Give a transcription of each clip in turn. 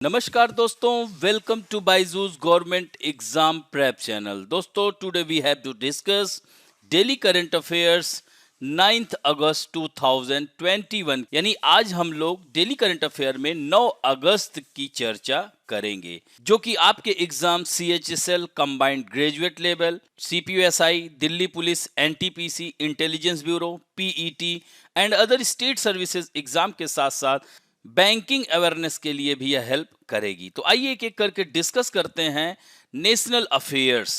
नमस्कार दोस्तों, welcome to Byju's government exam prep channel. दोस्तों, today we have to discuss daily current affairs 9 अगस्त 2021। यानी आज हम लोग डेली करंट अफेयर में 9 अगस्त की चर्चा करेंगे, जो कि आपके exam CHSL combined graduate level, CPUSI, Delhi police, NTPC, intelligence bureau, PET and other state services exam के साथ साथ बैंकिंग अवेयरनेस के लिए भी यह हेल्प करेगी। तो आइए एक एक करके डिस्कस करते हैं। नेशनल अफेयर्स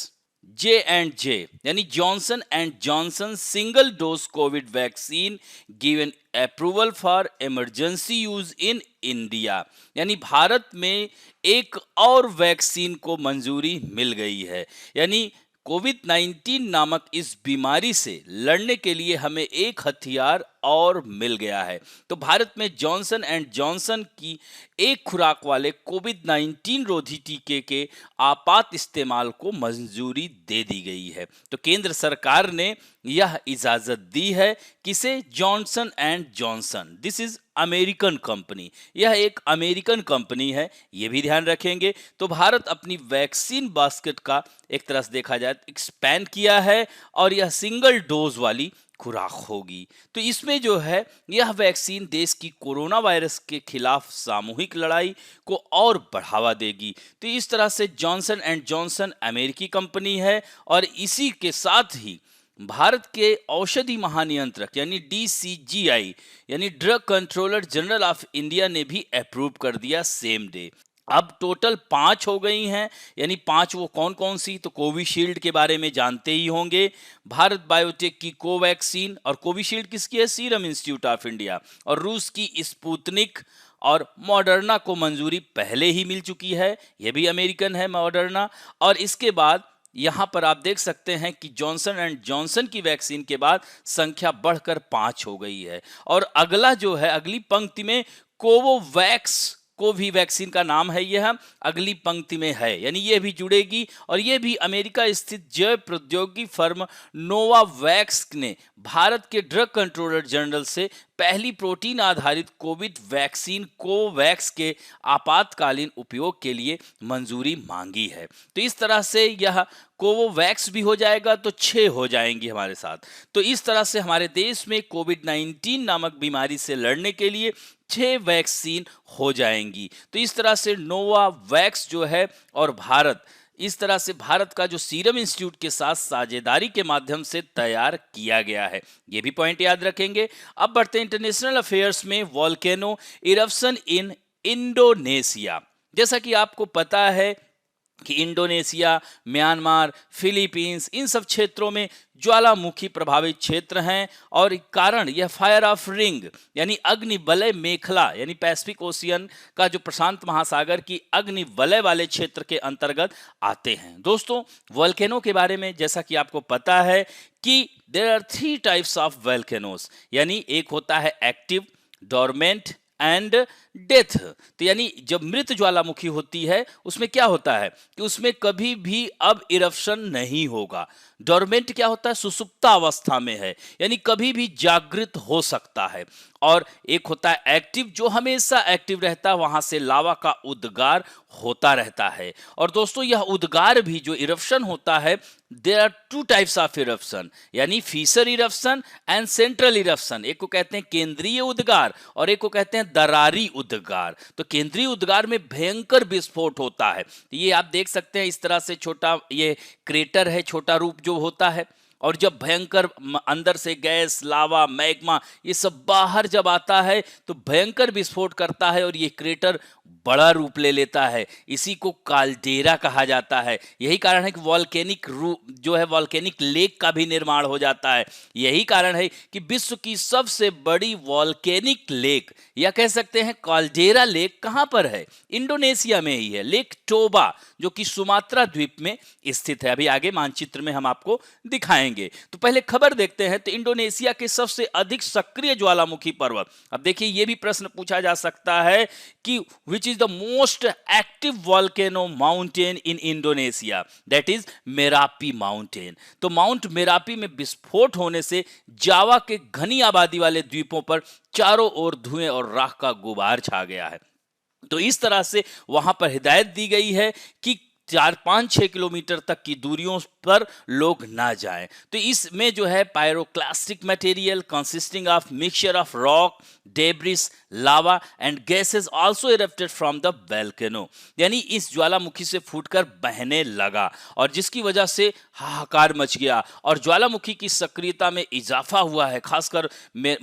J&J यानी Johnson and Johnson single dose Covid vaccine given approval for emergency use in India. यानी भारत में एक और वैक्सीन को मंजूरी मिल गई है। यानी कोविड-19 नामक इस बीमारी से लड़ने के लिए हमें एक हथियार और मिल गया है। तो भारत में जॉनसन एंड जॉनसन की एक खुराक वाले कोविड-19 रोधी टीके के आपात इस्तेमाल को मंजूरी दे दी गई है। तो केंद्र सरकार ने यह इजाजत दी है। किसे? Johnson and Johnson. This is American company. यह एक अमेरिकन कंपनी है, यह भी ध्यान रखेंगे। तो भारत अपनी वैक्सीन बास्केट का एक तरह से देखा जाए तो एक्सपैंड किया है और यह सिंगल डोज वाली खुराक होगी। तो इसमें जो है यह वैक्सीन देश की कोरोना वायरस के खिलाफ सामूहिक लड़ाई को और बढ़ावा देगी। तो इस तरह से जॉनसन एंड जॉनसन अमेरिकी कंपनी है और इसी के साथ ही भारत के औषधि महानियंत्रक यानी DCGI यानी drug controller general of India ने भी अप्रूव कर दिया सेम डे। अब टोटल 5 हो गई हैं। यानी 5 वो कौन कौन सी? तो कोविशील्ड के बारे में जानते ही होंगे, भारत बायोटेक की कोवैक्सीन, और कोविशील्ड किसकी है? Serum institute of India. और रूस की स्पुतनिक और मॉडर्ना को मंजूरी पहले ही मिल चुकी है, यह भी अमेरिकन है मॉडर्ना। और इसके बाद यहां पर आप देख सकते हैं कि जॉनसन एंड जॉनसन की वैक्सीन के बाद संख्या बढ़कर 5 हो गई है। और अगला जो है, अगली पंक्ति में कोवोवैक्स को भी वैक्सीन का नाम है, यह अगली पंक्ति में है। यानी यह भी जुड़ेगी और यह भी अमेरिका स्थित जैव प्रौद्योगिकी फर्म नोवावैक्स ने भारत के ड्रग कंट्रोलर जनरल से पहली प्रोटीन आधारित कोविड वैक्सीन कोवैक्स के आपातकालीन उपयोग के लिए मंजूरी मांगी है। तो इस तरह से यह कोवोवैक्स भी हो जाएगा, तो 6 हो जाएंगी हमारे साथ। तो इस तरह से हमारे देश में कोविड-19 नामक बीमारी से लड़ने के लिए 6 वैक्सीन हो जाएंगी। तो इस तरह से नोवावैक्स जो है और भारत, इस तरह से भारत का जो सीरम इंस्टीट्यूट के साथ साझेदारी के माध्यम से तैयार किया गया है, ये भी पॉइंट याद रखेंगे। अब बढ़ते हैं इंटरनेशनल अफेयर्स में। Volcano eruption in Indonesia. जैसा कि आपको पता है कि इंडोनेशिया, म्यांमार, फिलीपींस, इन सब क्षेत्रों में ज्वालामुखी प्रभावित क्षेत्र हैं और कारण यह फायर ऑफ रिंग यानी अग्निवलय मेखला यानी पैसिफिक ओशियन का जो प्रशांत महासागर की अग्निवलय वाले क्षेत्र के अंतर्गत आते हैं। दोस्तों, वोल्केनो के बारे में जैसा कि आपको पता है कि there are 3 types of volcanoes. यानी एक होता है एक्टिव, डोरमेंट एंड डेथ। तो यानी जब मृत ज्वालामुखी होती है उसमें क्या होता है कि उसमें कभी भी अब इरप्शन नहीं होगा। डोरमेंट क्या होता है? सुसुप्त अवस्था में है, यानी कभी भी जागृत हो सकता है। और एक होता है एक्टिव, जो हमेशा एक्टिव रहता है, वहां से लावा का उद्गार होता रहता है। और दोस्तों, यह उद्गार भी जो इरप्शन होता है, there are 2 types of eruption, यानी fissure eruption and central eruption. एक को कहते हैं केंद्रीय उद्गार और एक को कहते हैं दरारी उद्गार। तो केंद्रीय उद्गार में भयंकर विस्फोट होता है। ये आप देख सकते हैं, इस तरह से छोटा ये क्रेटर है, छोटा रूप जो होता है, और जब भयंकर अंदर से गैस, लावा, मैग्मा ये सब बाहर जब आता है तो भयंकर विस्फोट करता है और ये क्रेटर बड़ा रूप ले लेता है। इसी को काल्डेरा कहा जाता है। यही कारण है कि वॉल्केनिक रूप जो है, वॉल्केनिक लेक का भी निर्माण हो जाता है। यही कारण है कि विश्व की सबसे बड़ी वॉल्केनिक लेक या कह सकते हैं काल्डेरा लेक कहां पर है? इंडोनेशिया में ही है, लेक टोबा, जो कि सुमात्रा द्वीप में स्थित है। अभी आगे मानचित्र में हम आपको दिखाएंगे। तो पहले खबर देखते हैं। तो इंडोनेशिया के सबसे अधिक सक्रिय ज्वालामुखी पर्वत। अब देखिए, यह भी प्रश्न पूछा जा सकता है कि which is the most active volcano mountain in Indonesia? That is Merapi mountain. तो माउंट मेरापी में विस्फोट होने से जावा के घनी आबादी वाले द्वीपों पर चारों ओर धुएं और राख का गुबार छा गया है। तो इस तरह से वहां पर हिदायत दी गई है कि 4-5-6 किलोमीटर तक की दूरियों पर लोग ना जाएं। तो इसमें जो है pyroclastic material consisting of mixture of rock, debris, lava and gases also erupted from the volcano, यानी इस ज्वालामुखी से फूटकर बहने लगा और जिसकी वजह से हाहाकार मच गया और ज्वालामुखी की सक्रियता में इजाफा हुआ है। खासकर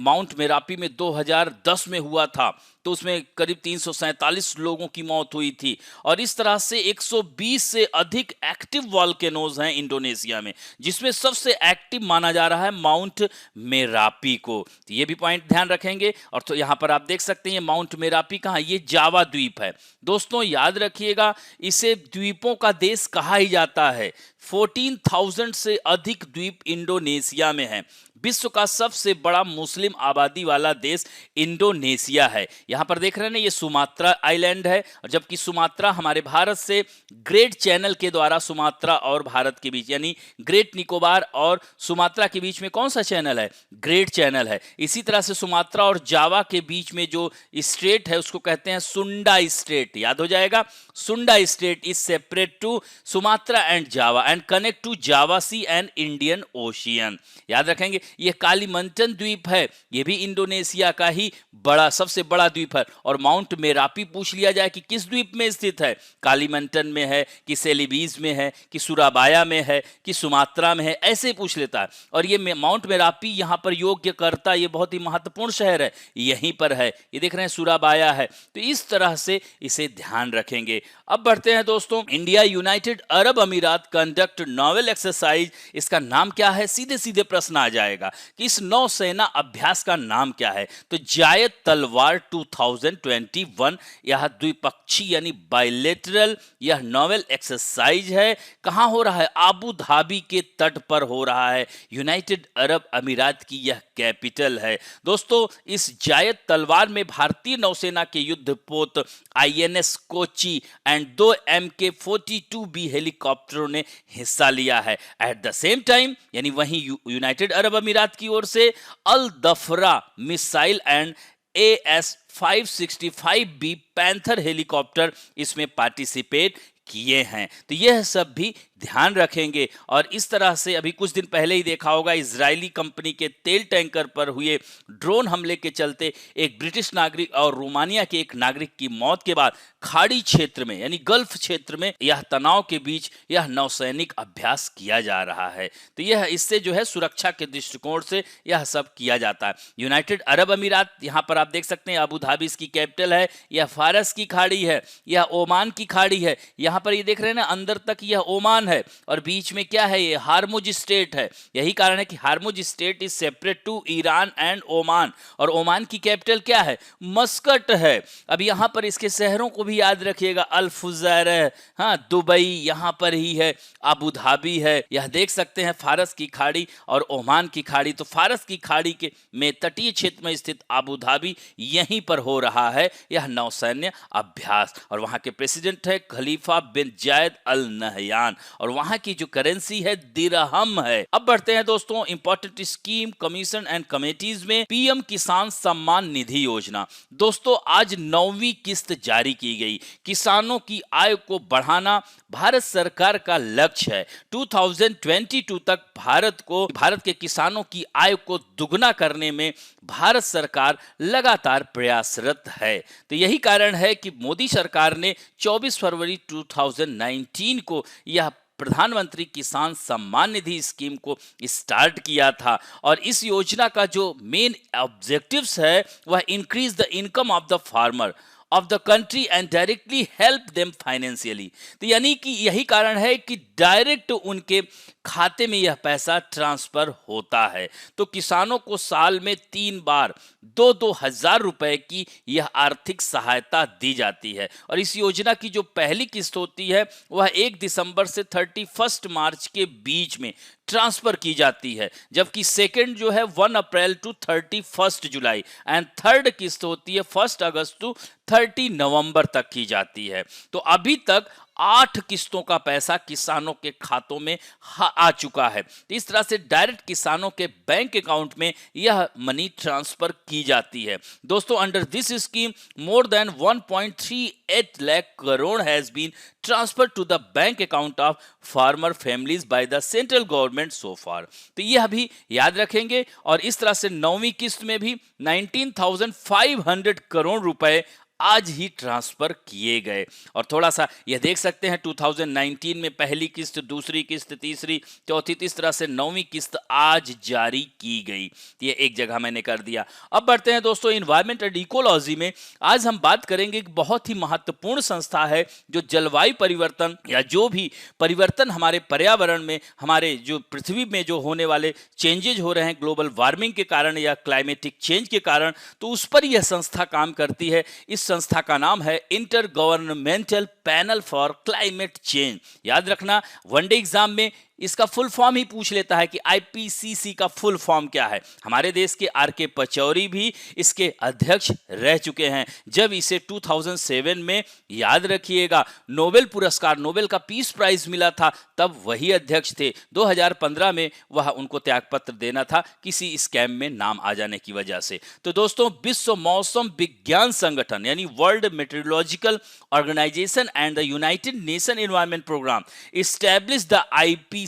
माउंट मेरापी में 2010 में हुआ था, तो उसमें करीब 347 लोगों की मौत हुई थी और इस तरह से 120 से अधिक एक्टिव वॉल्केनोज हैं इंडोनेशिया में, जिसमें सबसे एक्टिव माना जा रहा है माउंट मेरापी को। तो ये भी पॉइंट ध्यान रखेंगे। और तो यहां पर आप देख सकते हैं माउंट मेरापी कहां, ये जावा द्वीप है। दोस्तों याद रखिएगा, इसे द्वीपों का देश कहा ही जाता है। 14,000 से अधिक द्वीप इंडोनेशिया में है। विश्व का सबसे बड़ा मुस्लिम आबादी वाला देश इंडोनेशिया है। यहां पर देख रहे हैं ना, ये सुमात्रा आइलैंड है, और जबकि सुमात्रा हमारे भारत से ग्रेट चैनल के द्वारा सुमात्रा और भारत के बीच, यानी ग्रेट निकोबार और सुमात्रा के बीच में कौन सा चैनल है, ग्रेट चैनल है। इसी तरह से सुमात्रा और जावा के बीच में जो स्ट्रेट है उसको कहते हैं सुंडा स्ट्रेट। याद हो जाएगा, Sunda strait is separate to Sumatra and Java and connect to Java Sea and Indian Ocean. याद रखेंगे, यह कालीमंटन द्वीप है, यह भी इंडोनेशिया का ही सबसे बड़ा द्वीप है। और माउंट मेरापी पूछ लिया जाए कि किस द्वीप में स्थित है, कालीमंटन में है कि सेलिबीज में है कि सुराबाया में है कि सुमात्रा में है, ऐसे पूछ लेता है। और ये माउंट मेरापी यहां पर योग्य करता, ये बहुत ही महत्वपूर्ण शहर है, यहीं पर है, ये देख रहे हैं सुराबाया है। तो इस तरह से इसे ध्यान रखेंगे। अब बढ़ते हैं दोस्तों, इंडिया यूनाइटेड अरब अमीरात कंडक्ट नॉवल एक्सरसाइज, इसका नाम क्या है, सीधे सीधे प्रश्न आ जाएगा कि इस नौसेना अभ्यास का नाम क्या है। तो जायद तलवार 2021, यह द्विपक्षीय यानी बायलेटरल यह नॉवल एक्सरसाइज है। कहां हो रहा है, आबू धाबी के तट पर हो रहा है। यूनाइटेड अरब अमीरात की यह कैपिटल है। दोस्तों इस जायद तलवार में भारतीय नौसेना के युद्धपोत INS कोची एंड 2 MK-42B हेलीकॉप्टरों ने हिस्सा लिया है। एट द सेम टाइम, यानी वहीं यूनाइटेड अरब अमीरात की ओर से Al Dhafra missile and AS-565B Panther helicopter इसमें पार्टिसिपेट किए हैं। तो यह सब भी ध्यान रखेंगे। और इस तरह से अभी कुछ दिन पहले ही देखा होगा, इजरायली कंपनी के तेल टैंकर पर हुए ड्रोन हमले के चलते एक ब्रिटिश नागरिक और रोमानिया के एक नागरिक की मौत के बाद खाड़ी क्षेत्र में यानी गल्फ क्षेत्र में यह तनाव के बीच यह नौसैनिक अभ्यास किया जा रहा है। तो यह इससे जो है सुरक्षा के दृष्टिकोण से यह सब किया जाता है। यूनाइटेड अरब अमीरात, यहां पर आप देख सकते हैं अबू धाबी इसकी कैपिटल है, यह फारस की खाड़ी है, यह ओमान की खाड़ी है। यहां पर ये देख रहे हैं ना, अंदर तक यह ओमान है और बीच में क्या है, ये हार्मुज स्टेट है। यही कारण है कि Hormuz strait is separate to Iran and Oman. और ओमान की कैपिटल क्या है, मस्कट है। अब यहां पर इसके शहरों को भी याद रखिएगा, अल फुजैर है, हाँ दुबई यहां पर ही है, अबू धाबी है। यह देख सकते हैं फारस की खाड़ी और ओमान की खाड़ी। तो फारस की खाड़ी के में तटीय क्षेत्र में स्थित अबू धाबी, यहीं पर हो रहा है यह नौसैन्य अभ्यास। और वहां के प्रेसिडेंट है खलीफा बिन जायद अल नहयान और वहां की जो करेंसी है दिरहम है। अब बढ़ते हैं दोस्तों important scheme, commission and committees में। PM किसान सम्मान निधि योजना, दोस्तों आज 9वीं किस्त जारी की गई। किसानों की आय को बढ़ाना भारत सरकार का लक्ष्य है। 2022 तक भारत के किसानों की आय को दुगना करने में भारत सरकार लगातार प्रयासरत है। तो यही कारण है कि मोदी सरकार ने 24 फरवरी 2019 को यह प्रधानमंत्री किसान सम्मान निधि स्कीम को स्टार्ट किया था। और इस योजना का जो मेन ऑब्जेक्टिव्स है वह increase the income of the farmer of the country and directly help them financially. तो यानी कि यही कारण है कि डायरेक्ट उनके खाते में यह पैसा ट्रांसफर होता है। तो किसानों को साल में 3 बार 2-2 हजार रुपए की यह आर्थिक सहायता दी जाती है। और इस योजना की जो पहली किस्त होती है वह 1 दिसंबर से 31 मार्च के बीच में ट्रांसफर की जाती है, जबकि सेकंड जो है 1 अप्रैल टू 31 जुलाई एंड थर्ड किस्त होती है 1 अगस्त टू 30 नवंबर तक की जाती है। तो अभी तक 8 किस्तों का पैसा किसानों के खातों में आ चुका है। तो इस तरह से डायरेक्ट किसानों के बैंक अकाउंट में यह मनी ट्रांसफर की जाती है। दोस्तों, under this scheme more than 1.38 lakh crore has been transferred to the bank account of farmer families by the central government so far. तो यह भी याद रखेंगे। और इस तरह से 9वीं किस्त में भी 19,500 करोड़ रुपए आज ही ट्रांसफर किए गए। और थोड़ा सा यह देख सकते हैं 2019 में पहली किस्त, दूसरी किस्त, तीसरी, चौथी, इस तरह से 9वीं किस्त आज जारी की गई। ये एक जगह मैंने कर दिया। अब बढ़ते हैं दोस्तों इन्वायरमेंट एंड इकोलॉजी में। आज हम बात करेंगे एक बहुत ही महत्वपूर्ण संस्था है जो जलवायु परिवर्तन या जो भी परिवर्तन हमारे पर्यावरण में, हमारे जो पृथ्वी में जो होने वाले चेंजेज हो रहे हैं ग्लोबल वार्मिंग के कारण या क्लाइमेटिक चेंज के कारण, तो उस पर यह संस्था काम करती है। इस संस्था का नाम है inter governmental panel for climate change. याद रखना, वनडे एग्जाम में इसका फुल फॉर्म ही पूछ लेता है कि आईपीसीसी का फुल फॉर्म क्या है। हमारे देश के आर.के. पचौरी भी इसके अध्यक्ष रह चुके हैं। जब इसे 2007 में, याद रखिएगा, नोबेल पुरस्कार, नोबेल का पीस प्राइज मिला था, तब वही अध्यक्ष थे। 2015 में वह उनको त्यागपत्र देना था किसी स्कैम में नाम आ जाने की वजह से। तो दोस्तों, विश्व मौसम विज्ञान संगठन यानी World Meteorological Organization and the United Nation Environment Programme establish the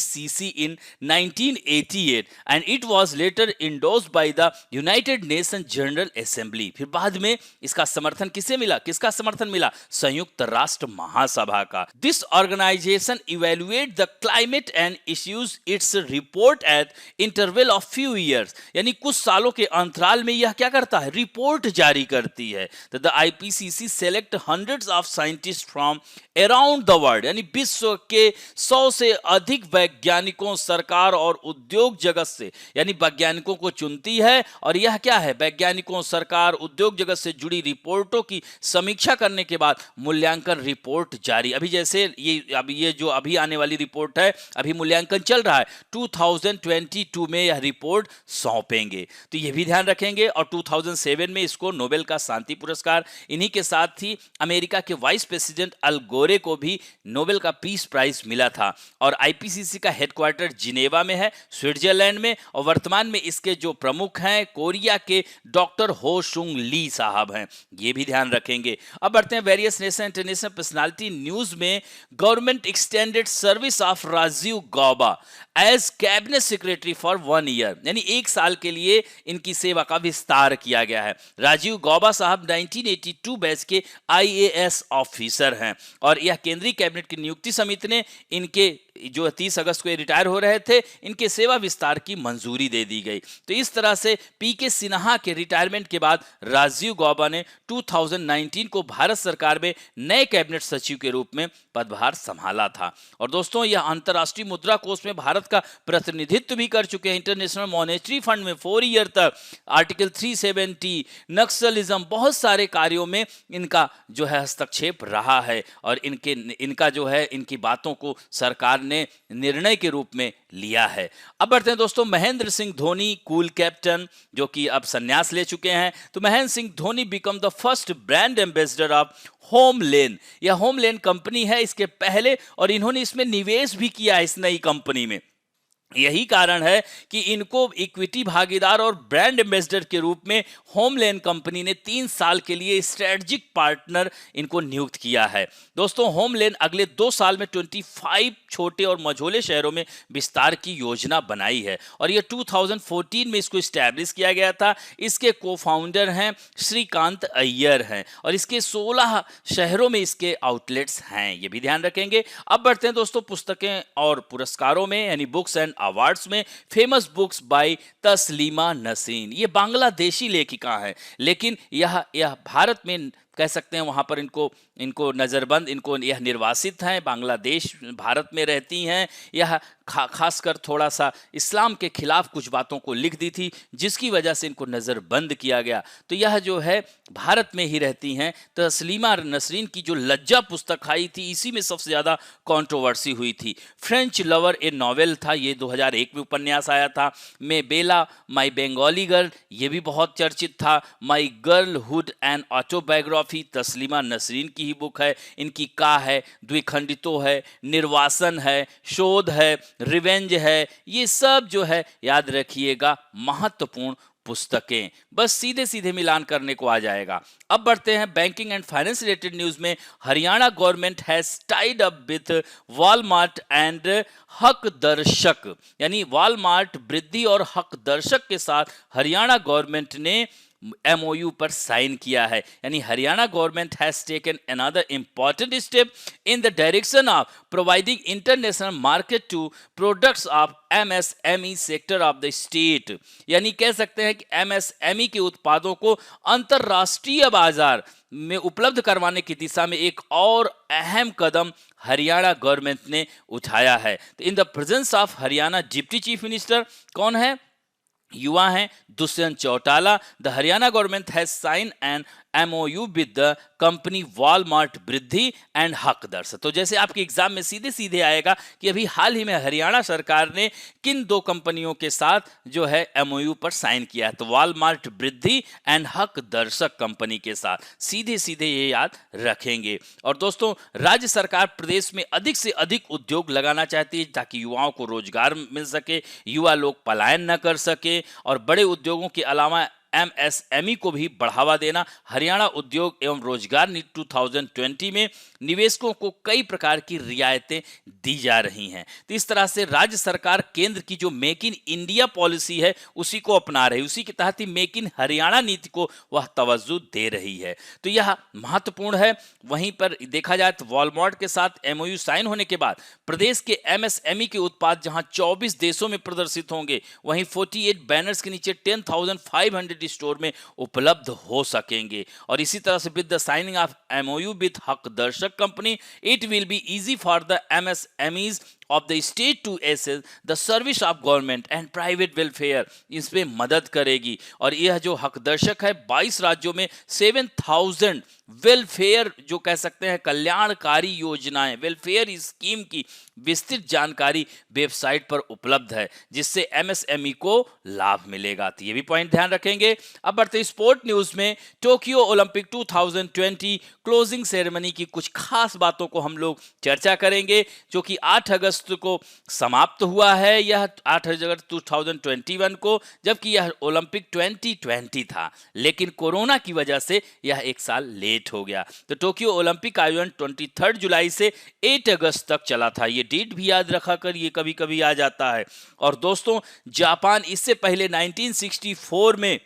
IPCC in 1988 and it was later endorsed by the United Nations General Assembly। फिर बाद में इसका समर्थन किसे मिला? किसका समर्थन मिला? संयुक्त राष्ट्र महासभा का। This organization evaluate the climate and issues its report at interval of few years, यानी कुछ सालों के अंतराल में यह क्या करता है? रिपोर्ट जारी करती है। तो the IPCC select hundreds of scientists from around the world, यानी विश्व के 100 से अधिक वैज्ञानिकों, सरकार और उद्योग जगत से, यानी वैज्ञानिकों को चुनती है। और यह क्या है? वैज्ञानिकों, सरकार, उद्योग जगत से जुड़ी रिपोर्टों की समीक्षा करने के बाद मूल्यांकन रिपोर्ट जारी। अभी जैसे ये जो अभी आने वाली रिपोर्ट है, अभी मूल्यांकन चल रहा है, 2022 में यह रिपोर्ट सौंपेंगे। तो यह भी ध्यान रखेंगे। और 2007 में इसको नोबेल का शांति पुरस्कार, इन्हीं के साथ ही अमेरिका के वाइस प्रेसिडेंट अल गोरे को भी नोबेल का पीस प्राइज मिला था। और आईपीसीसी का हेडक्वार्टर जिनेवा में है, स्विट्जरलैंड में। और वर्तमान में इसके जो प्रमुख हैं, कोरिया के डॉक्टर हो सुंग ली साहब हैं। ये भी ध्यान रखेंगे। अब बढ़ते हैं various national international personality news में। Government extended service of Rajiv Gauba as cabinet secretary for 1 year, यानी 1 साल के लिए इनकी सेवा का विस्तार किया गया है। राजीव गौबा साहब 1982 बैच के IAS ऑफिसर हैं। और यह केंद्रीय कैबिनेट की नियुक्ति समिति ने इनके जो 30 अगस्त को रिटायर हो रहे थे, इनके सेवा विस्तार की मंजूरी दे दी गई। तो इस तरह से पीके सिन्हा के रिटायरमेंट के बाद राजीव गौबा ने 2019 को भारत सरकार में नए कैबिनेट सचिव के रूप में पदभार संभाला था। और दोस्तों, यह अंतर्राष्ट्रीय मुद्रा कोष में भारत का प्रतिनिधित्व भी कर चुके हैं। इंटरनेशनल मॉनेटरी फंड में 4 ईयर तक, आर्टिकल 370, नक्सलिज्म, बहुत सारे कार्यों में इनका जो है हस्तक्षेप रहा है। और इनका जो है, इनकी बातों को सरकार ने निर्णय के रूप में लिया है। अब बढ़ते हैं दोस्तों महेंद्र सिंह धोनी, कूल कैप्टन, जो कि अब संन्यास ले चुके हैं। तो Mahendra Singh Dhoni become the first brand ambassador of HomeLane. यह होमलेन कंपनी है इसके पहले, और इन्होंने इसमें निवेश भी किया है इस नई कंपनी में। यही कारण है कि इनको इक्विटी भागीदार और ब्रांड एम्बेसडर के रूप में होमलेन कंपनी ने 3 साल के लिए स्ट्रेटजिक पार्टनर इनको नियुक्त किया है। दोस्तों, होमलेन अगले 2 साल में 25 छोटे और मझोले शहरों में विस्तार की योजना बनाई है। और ये 2014 में इसको स्टैब्लिश किया गया था। इसके को-फाउंडर हैं श्रीकांत अय्यर हैं, और इसके 16 शहरों में इसके आउटलेट्स हैं। ये भी ध्यान रखेंगे। अब बढ़ते हैं दोस्तों पुस्तकें और पुरस्कारों में, यानी बुक्स एंड अवार्ड्स में। Famous books by Taslima Nasreen. ये बांग्लादेशी लेखिका है, लेकिन यह भारत में कह सकते हैं, वहां पर इनको नज़रबंद, इनको यह निर्वासित हैं, बांग्लादेश भारत में रहती हैं। यह खासकर थोड़ा सा इस्लाम के खिलाफ कुछ बातों को लिख दी थी, जिसकी वजह से इनको नज़रबंद किया गया। तो यह जो है भारत में ही रहती हैं। तस्लीमा नसरीन की जो लज्जा पुस्तक आई थी, इसी में सबसे ज़्यादा कंट्रोवर्सी हुई थी। फ्रेंच लवर ए नॉवेल था, ये 2001 में उपन्यास आया था। मैं बेला माई बंगाली गर्ल, ये भी बहुत चर्चित था। माई गर्लहुड एंड ऑटोबायोग्राफी तस्लीमा नसरीन की ही ही बुक है, इनकी का है, द्विखंडितो है, निर्वासन है, शोध है, रिवेंज है, ये सब जो है याद रखिएगा महत्वपूर्ण पुस्तकें। बस सीधे सीधे मिलान करने को आ जाएगा। अब बढ़ते हैं banking and finance related news में। Haryana government has tied up with Walmart and Haqdarshak, यानी वॉलमार्ट वृद्धि और हक दर्शक के साथ हरियाणा गवर्नमेंट ने MOU पर साइन किया है। यानी Haryana government has taken another important step in the direction of providing international market to products of MSME sector of the state. यानी कह सकते हैं कि MSME के उत्पादों को अंतरराष्ट्रीय बाजार में उपलब्ध करवाने की दिशा में एक और अहम कदम हरियाणा गवर्नमेंट ने उठाया है। तो in the presence of Haryana deputy chief minister कौन है? युवा हैं Dushyant Chautala. The Haryana government has sign an MOU with the company Walmart Vriddhi and Haqdarshak. तो जैसे आपके एग्जाम में सीधे सीधे आएगा कि अभी हाल ही में हरियाणा सरकार ने किन दो कंपनियों के साथ जो है MOU पर साइन किया है, तो वॉलमार्ट वृद्धि एंड हक दर्शक कंपनी के साथ। सीधे सीधे ये याद रखेंगे। और दोस्तों, राज्य सरकार प्रदेश में अधिक से अधिक उद्योग लगाना चाहती है ताकि युवाओं को रोजगार मिल सके, युवा लोग पलायन न कर सके, और बड़े उद्योगों के अलावा MSME को भी बढ़ावा देना। हरियाणा उद्योग एवं रोजगार नीति 2020 में निवेशकों को कई प्रकार की रियायतें दी जा रही हैं। तो इस तरह से राज्य सरकार केंद्र की जो मेक इन इंडिया पॉलिसी है उसी को अपना रही है, उसी के तहत ही मेक इन हरियाणा नीति को वह तवज्जो दे रही है। तो यह महत्वपूर्ण है। वहीं पर देखा जाए तो वॉलमार्ट के साथ MOU साइन होने के बाद प्रदेश के MSME के उत्पाद जहां 24 देशों में प्रदर्शित होंगे, वहीं 48 बैनर्स के नीचे 10,500 स्टोर में उपलब्ध हो सकेंगे। और इसी तरह से with the signing off MOU with हक दर्शक company, it will be easy for the MSMEs of the state to access the service of government and private welfare। इसमें मदद करेगी। और यह जो हक दर्शक है 22 राज्यों में 7,000 वेलफेयर जो कह सकते हैं कल्याणकारी योजनाएं, वेलफेयर स्कीम की विस्तृत जानकारी वेबसाइट पर उपलब्ध है, जिससे MSME को लाभ मिलेगा। तो ये भी पॉइंट ध्यान रखेंगे। अब बढ़ते स्पोर्ट न्यूज में। टोक्यो ओलंपिक 2020 क्लोजिंग सेरेमनी की कुछ खास बातों को हम लोग चर्चा करेंगे, जो कि 8 अगस्त को समाप्त हुआ है। यह 8 अगस्त 2021 को, जबकि यह ओलंपिक 2020 था, लेकिन कोरोना की वजह से यह एक साल लेट हो गया। तो टोक्यो ओलंपिक का आयोजन 23 जुलाई से 8 अगस्त तक चला था। ये डेट भी याद रखा कर, ये कभी कभी आ जाता है। और दोस्तों, जापान इससे पहले 1964 में,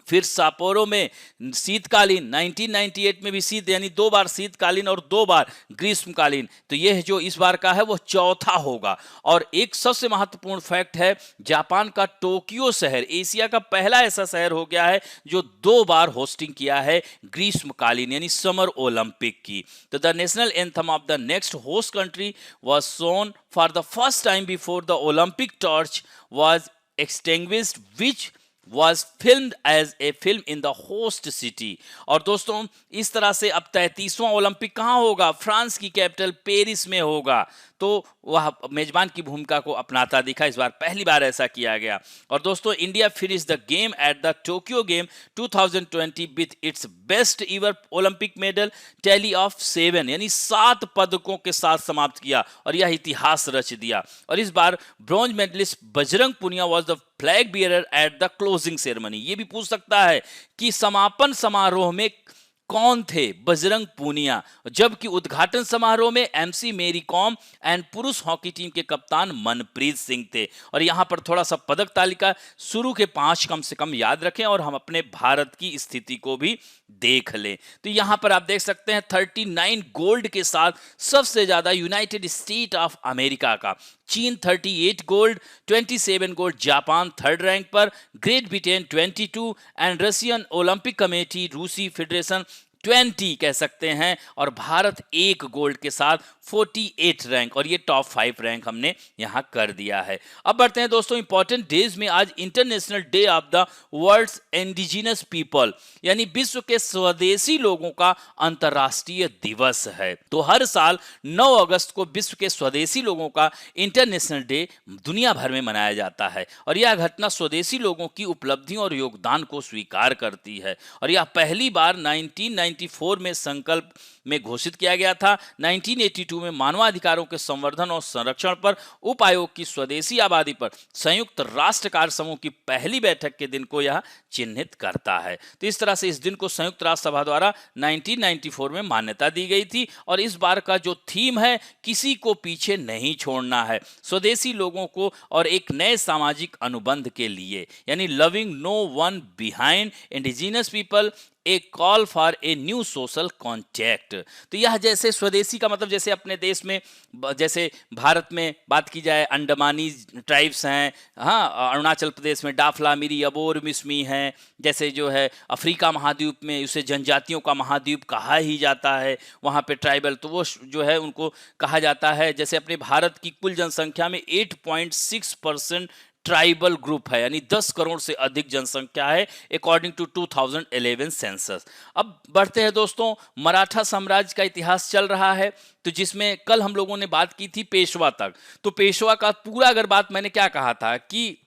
फिर सापोरो में शीतकालीन, 1998 में भी शीत, यानी 2 बार शीतकालीन और 2 बार ग्रीष्मकालीन। तो यह जो इस बार का है वो चौथा होगा। और एक सबसे महत्वपूर्ण फैक्ट है, जापान का टोक्यो शहर एशिया का पहला ऐसा शहर हो गया है जो 2 बार होस्टिंग किया है ग्रीष्मकालीन यानी समर ओलंपिक की। तो the national anthem of the next host country was sung for the first time before the Olympic torch was extinguished which was filmed as a film in the host city। और दोस्तों, इस तरह से अब 33वां Olympic कहाँ होगा? France की capital Paris में होगा। तो वह मेजबान की भूमिका को अपनाता दिखा। इस बार पहली बार ऐसा किया गया। और दोस्तों, India finish the game at the Tokyo game 2020 with its best ever Olympic medal tally of 7, यानी 7 पदकों के साथ समाप्त किया और यह इतिहास रच दिया। और इस बार bronze medallist Bajrang Punia was the flag bearer at the closing ceremony. ये भी पूछ सकता है कि समापन समारोह में कौन थे? बजरंग पूनिया। जबकि उद्घाटन समारोह में MC मेरी कॉम एंड पुरुष हॉकी टीम के कप्तान मनप्रीत सिंह थे। और यहां पर थोड़ा सा पदक तालिका शुरू के 5 कम से कम याद रखें और हम अपने भारत की स्थिति को भी देख लें। तो यहां पर आप देख सकते हैं 39 गोल्ड के साथ सबसे ज्यादा यूनाइटेड स्टेट ऑफ अमेरिका का, चीन 38 gold, 27 gold, Japan 3rd rank पर, Great Britain 22 and Russian Olympic committee, रूसी फेडरेशन 20 कह सकते हैं। और भारत 1 गोल्ड के साथ 48 रैंक, और ये टॉप 5 रैंक हमने यहां कर दिया है। अब बढ़ते हैं दोस्तों इंपॉर्टेंट डेज में। आज international day of the world's indigenous people, यानी विश्व के स्वदेशी लोगों का अंतर्राष्ट्रीय दिवस है। तो हर साल 9 अगस्त को विश्व के स्वदेशी लोगों का इंटरनेशनल डे दुनिया भर में मनाया जाता है। और यह घटना स्वदेशी लोगों की उपलब्धियों और योगदान को स्वीकार करती है। और यह पहली बार 1990 1994 में संकल्प में घोषित किया गया था। 1982 में मानवाधिकारों के संवर्धन और संरक्षण पर उप आयोग की स्वदेशी आबादी पर संयुक्त राष्ट्र कार्य समूह की पहली बैठक के दिन को यह चिन्हित करता है। तो इस तरह से इस दिन को संयुक्त राष्ट्र सभा द्वारा 1994 में मान्यता दी गई थी। और इस बार का जो थीम है, किसी को पीछे नहीं छोड़ना है, स्वदेशी लोगों को और एक नए सामाजिक अनुबंध के लिए, यानी leaving no one behind, indigenous people, a call for a new social contact. तो यह जैसे स्वदेशी का मतलब जैसे अपने देश में, जैसे भारत में बात की जाए अंडमानी ट्राइब्स हैं, हाँ, अरुणाचल प्रदेश में डाफला मिरी अबोर मिसमी हैं, जैसे जो है अफ्रीका महाद्वीप में उसे जनजातियों का महाद्वीप कहा ही जाता है, वहाँ पे ट्राइबल, तो वो जो है उनको कहा जाता है। जैसे अपने भारत की कुल जनसंख्या में 8.6% ट्राइबल ग्रुप है, यानी 10 करोड़ से अधिक जनसंख्या है अकॉर्डिंग टू 2011 सेंसस। अब बढ़ते हैं दोस्तों, मराठा साम्राज्य का इतिहास चल रहा है, तो जिसमें कल हम लोगों ने बात की थी पेशवा तक। तो पेशवा का पूरा अगर बात मैंने क्या कहा था कि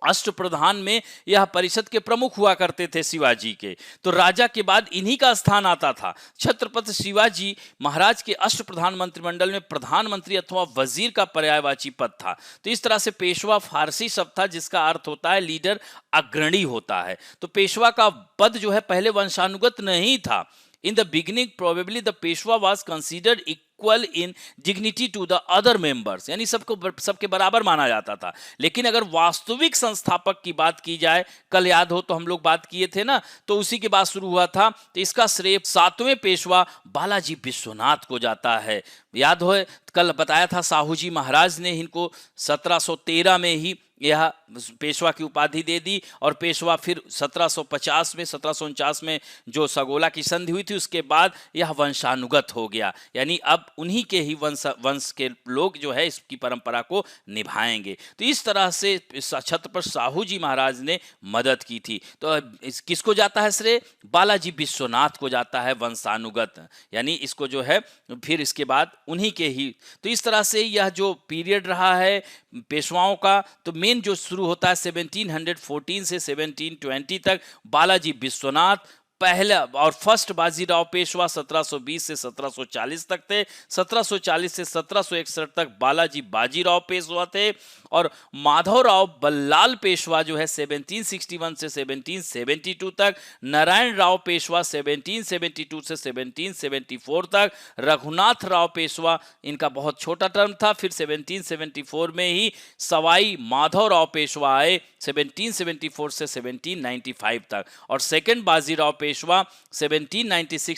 अष्टप्रधान में यह परिषद के प्रमुख हुआ करते थे शिवाजी के, तो राजा के बाद इन्हीं का स्थान आता था। छत्रपति शिवाजी महाराज के अष्टप्रधान मंत्रिमंडल में प्रधानमंत्री अथवा वजीर का पर्यायवाची पद था। तो इस तरह से पेशवा फारसी शब्द था जिसका अर्थ होता है लीडर, अग्रणी होता है। तो पेशवा का पद जो है पहले वंशानुगत नहीं था। In the beginning, probably the Peshwa was considered equal in dignity to the other members, यानी सबके बराबर माना जाता था। लेकिन अगर वास्तविक संस्थापक की बात की जाए, कल याद हो तो हम लोग बात किए थे ना, तो उसी के बाद शुरू हुआ था। तो इसका श्रेय 7वें पेशवा बालाजी विश्वनाथ को जाता है। याद हो, कल बताया था साहू जी महाराज ने इनको 1713 में ही यह पेशवा की उपाधि दे दी, और पेशवा फिर 1749 में जो सगोला की संधि हुई थी उसके बाद यह वंशानुगत हो गया, यानी अब उन्हीं के ही वंश के लोग जो है इसकी परंपरा को निभाएंगे। तो इस तरह से छत्रपति साहू जी महाराज ने मदद की थी। तो किसको जाता है श्रेय? बालाजी विश्वनाथ को जाता है वंशानुगत, यानी इसको जो है फिर इसके बाद उन्हीं के ही। तो इस तरह से यह जो पीरियड रहा है पेशवाओं का, तो मेन जो शुरू होता है 1714 से 1720 तक बालाजी विश्वनाथ पहला और फर्स्ट बाजीराव पेशवा 1720 से 1740 तक थे। 1740 से 1761 तक बालाजी बाजीराव पेशवा थे, और माधवराव बल्लाल पेशवा जो है 1761 से 1772 तक, नारायण राव पेशवा 1772 से 1774 तक, रघुनाथ राव पेशवा इनका बहुत छोटा टर्म था, फिर 1774 में ही सवाई माधवराव पेशवा आए 1774 से 1795 तक, और सेकंड बाजीराव पेशवा 1796 से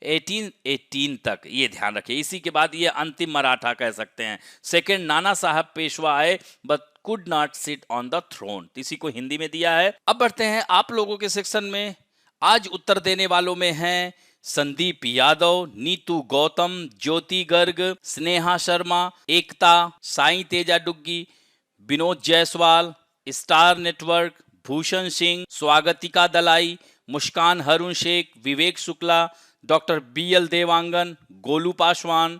1818 तक। ये ध्यान रखिए। इसी के बाद ये अंतिम मराठा कह सकते हैं। सेकंड नाना साहब पेशवा आए but could not sit on the throne, इसी को हिंदी में दिया है। अब बढ़ते हैं आप लोगों के सेक्शन में। आज उत्तर देने वालों में हैं संदीप यादव, नीतू गौतम, ज्योति गर्ग, स्नेहा शर्मा, एकता, साई तेजा डुग्गी, विनोद जायसवाल, स्टार नेटवर्क, भूषण सिंह, स्वागतिका दलाई, मुस्कान हरुण शेख, विवेक शुक्ला, डॉक्टर BL देवांगन, गोलू पासवान,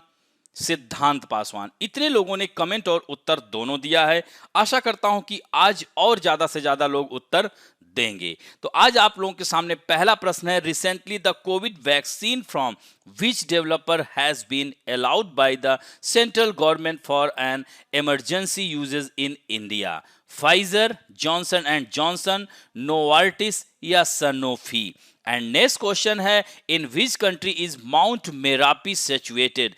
सिद्धांत पासवान। इतने लोगों ने कमेंट और उत्तर दोनों दिया है। आशा करता हूं कि आज और ज्यादा से ज्यादा लोग उत्तर देंगे। तो आज आप लोगों के सामने पहला प्रश्न है, recently the covid vaccine from which developer has been allowed by the central government for an emergency uses in India? Pfizer, Johnson and Johnson, Novartis या सनोफी? एंड नेक्स्ट क्वेश्चन है, in which country is Mount Merapi situated?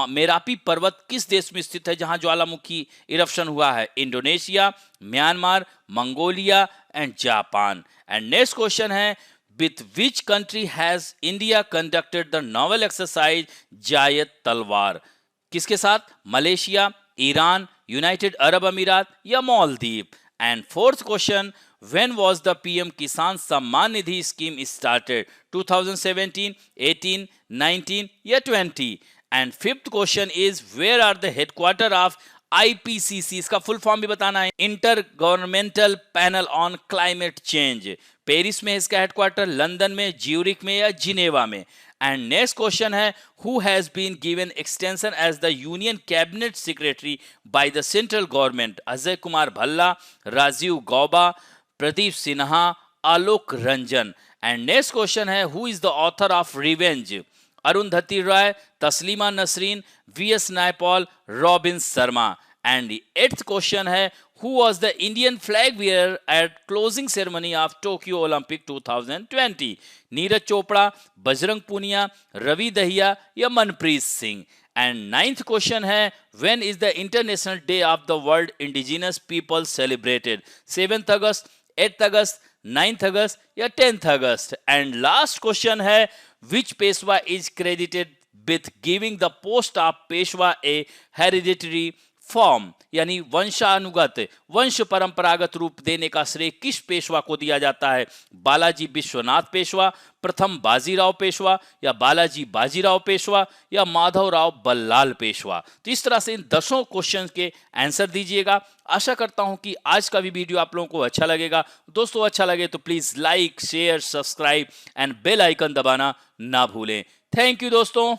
Merapi पर्वत किस देश में स्थित है जहां ज्वालामुखी eruption हुआ है? Indonesia, Myanmar, Mongolia and Japan? And next question है, with which country has India conducted the naval exercise जायद तलवार? किसके साथ? मलेशिया, ईरान, यूनाइटेड अरब अमीरात या Maldives? And fourth question, when was the PM Kisan Samman Nidhi scheme started? 2017, 18, 19 या 20? And fifth question is, where are the headquarter of IPCC? इसका full form भी बताना है, inter governmental panel on climate change. Paris में इसका headquarter, London में, Zurich में या जिनेवा में? एंड नेक्स्ट क्वेश्चन है, who has been given extension as the union cabinet secretary by the central government? Ajay Kumar Bhalla, Rajiv Gauba, Pradeep Sinha, Alok Ranjan? And next question है who is the author of revenge? Arundhati Roy, Taslima Nasreen, V S Naipaul, Robin Sharma. And eighth question है who was the Indian flag bearer at closing ceremony of Tokyo Olympic 2020? Neeraj Chopra, Bajrang Punia, Ravi Dahiya या Manpreet Singh. And ninth question है when is the International Day of the World Indigenous People celebrated? 7th August, 8th August, 9th अगस्त या 10th August. And last question है which Peshwa is credited with giving the post of Peshwa a hereditary form यानी वंशानुगत वंश परंपरागत रूप देने का श्रेय किस पेशवा को दिया जाता है? बालाजी विश्वनाथ पेशवा, प्रथम बाजीराव पेशवा या बालाजी बाजीराव पेशवा या माधवराव बल्लाल पेशवा। तो इस तरह से इन 10 क्वेश्चन के आंसर दीजिएगा। आशा करता हूं कि आज का भी वीडियो आप लोगों को अच्छा लगेगा। दोस्तों अच्छा लगे तो please like, share, subscribe and bell icon दबाना ना भूलें। थैंक यू दोस्तों।